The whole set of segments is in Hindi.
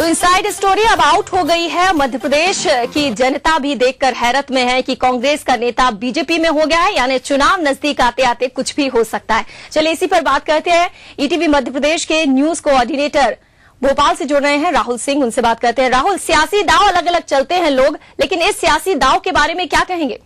तो इनसाइड स्टोरी अब आउट हो गई है। मध्य प्रदेश की जनता भी देखकर हैरत में है कि कांग्रेस का नेता बीजेपी में हो गया है, यानी चुनाव नजदीक आते आते कुछ भी हो सकता है। चलिए इसी पर बात करते हैं। ईटीवी मध्य प्रदेश के न्यूज कोऑर्डिनेटर भोपाल से जुड़ रहे हैं राहुल सिंह, उनसे बात करते हैं। राहुल, सियासी दांव अलग अलग चलते हैं लोग, लेकिन इस सियासी दांव के बारे में क्या कहेंगे?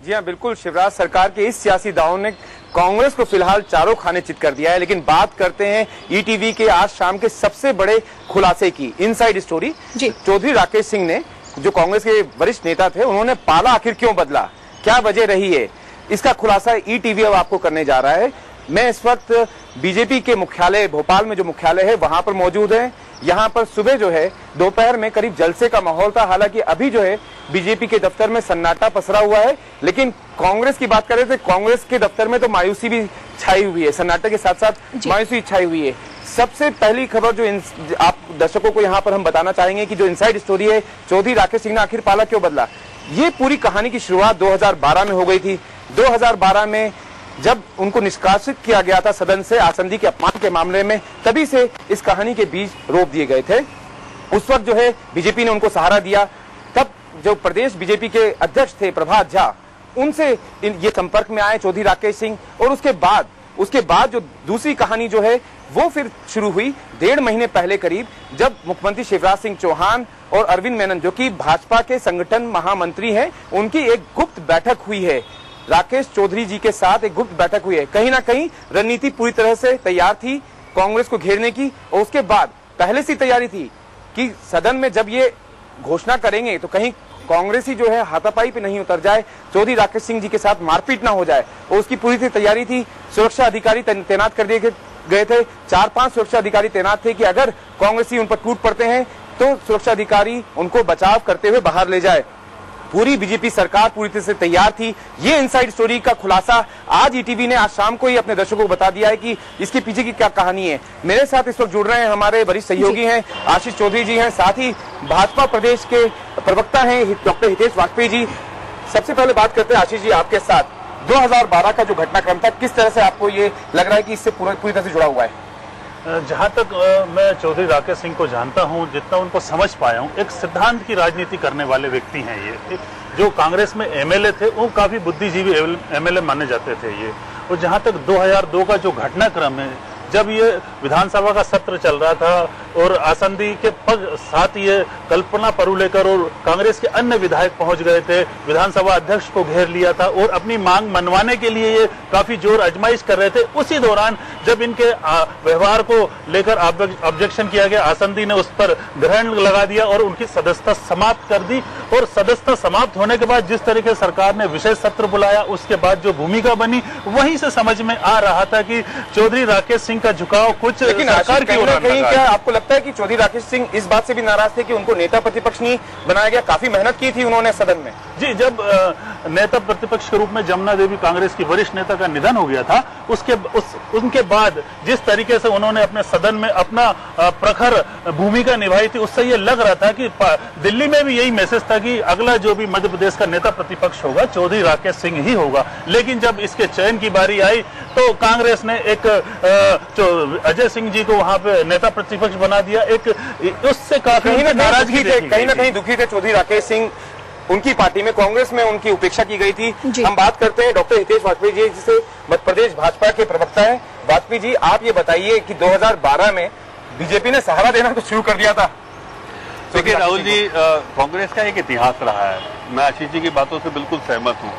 जी हाँ, बिल्कुल। शिवराज सरकार के इस सियासी दांव ने कांग्रेस को फिलहाल चारों खाने चित कर दिया है। लेकिन बात करते हैं ईटीवी के आज शाम के सबसे बड़े खुलासे की। इनसाइड स्टोरी, चौधरी राकेश सिंह ने, जो कांग्रेस के वरिष्ठ नेता थे, उन्होंने पाला आखिर क्यों बदला, क्या वजह रही है, इसका खुलासा ईटीवी अब आपको करने जा रहा है। मैं इस वक्त बीजेपी के मुख्यालय भोपाल में जो मुख्यालय है वहां पर मौजूद है। यहाँ पर सुबह जो है दोपहर में करीब जलसे का माहौल था। हालांकि अभी जो है बीजेपी के दफ्तर में सन्नाटा पसरा हुआ है, लेकिन कांग्रेस की बात करें तो कांग्रेस के दफ्तर में तो मायूसी भी छाई हुई है। सन्नाटे के साथ साथ मायूसी छाई हुई है। सबसे पहली खबर जो आप दर्शकों को यहाँ पर हम बताना चाहेंगे कि जो इनसाइड स्टोरी है, चौधरी राकेश सिंह ने आखिर पाला क्यों बदला, ये पूरी कहानी की शुरुआत 2012 में हो गई थी। 2012 में जब उनको निष्कासित किया गया था सदन से आसंदी के अपमान के मामले में, तभी से इस कहानी के बीज रोप दिए गए थे। उस वक्त जो है बीजेपी ने उनको सहारा दिया। तब जो प्रदेश बीजेपी के अध्यक्ष थे प्रभात झा, उनसे ये संपर्क में आए चौधरी राकेश सिंह। और उसके बाद जो दूसरी कहानी जो है वो फिर शुरू हुई 1.5 महीने पहले करीब, जब मुख्यमंत्री शिवराज सिंह चौहान और अरविंद मेनन, जो कि भाजपा के संगठन महामंत्री हैं, उनकी एक गुप्त बैठक हुई है। राकेश चौधरी जी के साथ एक गुप्त बैठक हुई है। कहीं ना कहीं रणनीति पूरी तरह से तैयार थी कांग्रेस को घेरने की, और उसके बाद पहले से तैयारी थी कि सदन में जब ये घोषणा करेंगे तो कहीं कांग्रेसी जो है हाथापाई पे नहीं उतर जाए, चौधरी राकेश सिंह जी के साथ मारपीट ना हो जाए, और उसकी पूरी तैयारी थी। सुरक्षा अधिकारी तैनात कर दिए गए थे। 4-5 सुरक्षा अधिकारी तैनात थे कि अगर कांग्रेसी उन पर टूट पड़ते हैं तो सुरक्षा अधिकारी उनको बचाव करते हुए बाहर ले जाए। पूरी बीजेपी सरकार पूरी तरह से तैयार थी। ये इनसाइड स्टोरी का खुलासा आज ईटीवी ने आज शाम को ही अपने दर्शकों को बता दिया है कि इसके पीछे की क्या कहानी है। मेरे साथ इस वक्त जुड़ रहे हैं हमारे वरिष्ठ सहयोगी हैं आशीष चौधरी जी हैं, साथ ही भाजपा प्रदेश के प्रवक्ता हैं डॉक्टर हितेश वाजपेयी जी। सबसे पहले बात करते हैं आशीष जी आपके साथ, 2012 का जो घटनाक्रम था, किस तरह से आपको ये लग रहा है कि इससे पूरी तरह से जुड़ा हुआ है? जहाँ तक मैं चौधरी राकेश सिंह को जानता हूँ, जितना उनको समझ पाया हूँ, एक सिद्धांत की राजनीति करने वाले व्यक्ति हैं ये। जो कांग्रेस में एमएलए थे वो काफी बुद्धिजीवी एमएलए माने जाते थे ये। और जहाँ तक 2002 का जो घटनाक्रम है, जब ये विधानसभा का सत्र चल रहा था और आसंदी के साथ ये कल्पना परुलेकर और कांग्रेस के अन्य विधायक पहुंच गए थे, विधानसभा अध्यक्ष को घेर लिया था और अपनी मांग मनवाने के लिए ये काफी जोर आजमाइश कर रहे थे। उसी दौरान जब इनके व्यवहार को लेकर ऑब्जेक्शन किया गया, आसंदी ने उस पर ग्रहण लगा दिया और उनकी सदस्यता समाप्त कर दी। और सदस्यता समाप्त होने के बाद जिस तरीके सरकार ने विशेष सत्र बुलाया, उसके बाद जो भूमिका बनी, वहीं से समझ में आ रहा था कि चौधरी राकेश सिंह का झुकाव कुछ सरकार की ओर। क्या आपको लगता है कि चौधरी राकेश सिंह इस बात से भी नाराज थे कि उनको नेता प्रतिपक्ष नहीं बनाया गया? काफी मेहनत की थी उन्होंने सदन में। जी, जब नेता प्रतिपक्ष के रूप में जमुना देवी कांग्रेस की वरिष्ठ नेता का निधन हो गया था, उनके बाद जिस तरीके से उन्होंने अपने सदन में अपना प्रखर भूमिका निभाई थी, उससे ये लग रहा था कि दिल्ली में भी यही मैसेज था कि अगला जो भी मध्य प्रदेश का नेता प्रतिपक्ष होगा चौधरी राकेश सिंह ही होगा। लेकिन जब इसके चयन की बारी आई तो कांग्रेस ने एक अजय सिंह जी को वहां पे नेता प्रतिपक्ष बना दिया। एक उससे काफी नाराजगी थे, कहीं ना कहीं दुखी थे चौधरी राकेश सिंह। उनकी पार्टी में, कांग्रेस में उनकी उपेक्षा की गई थी। हम बात करते हैं डॉक्टर हितेश वाजपेयी जी, जिसे मध्य प्रदेश भाजपा के प्रवक्ता है। वाजपेयी जी, आप ये बताइए कि 2012 में बीजेपी ने सहारा देना तो शुरू कर दिया था। देखिए राहुल जी, कांग्रेस का एक इतिहास रहा है। मैं आशीष जी की बातों से बिल्कुल सहमत हूँ।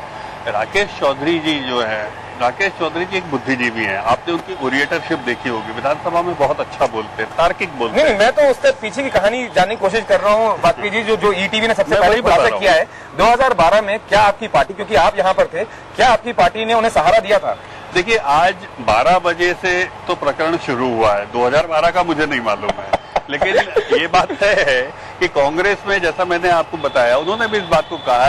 राकेश चौधरी जी जो है, राकेश चौधरी जी एक बुद्धिजीवी हैं। आपने उनकी ओरिएटरशिप देखी होगी, विधानसभा में बहुत अच्छा बोलते हैं, तार्किक बोलते हैं। मैं तो उससे पीछे की कहानी जानने की कोशिश कर रहा हूँ वाजपेयी जी, जो ईटीवी ने सबसे पहले खुलासा किया है 2012 में, क्या आपकी पार्टी, क्योंकि आप यहाँ पर थे, क्या आपकी पार्टी ने उन्हें सहारा दिया था? देखिए, आज 12 बजे से तो प्रकरण शुरू हुआ है, 2012 का मुझे नहीं मालूम है, लेकिन ये बात है कि कांग्रेस में, जैसा मैंने आपको बताया, उन्होंने भी इस बात को कहा है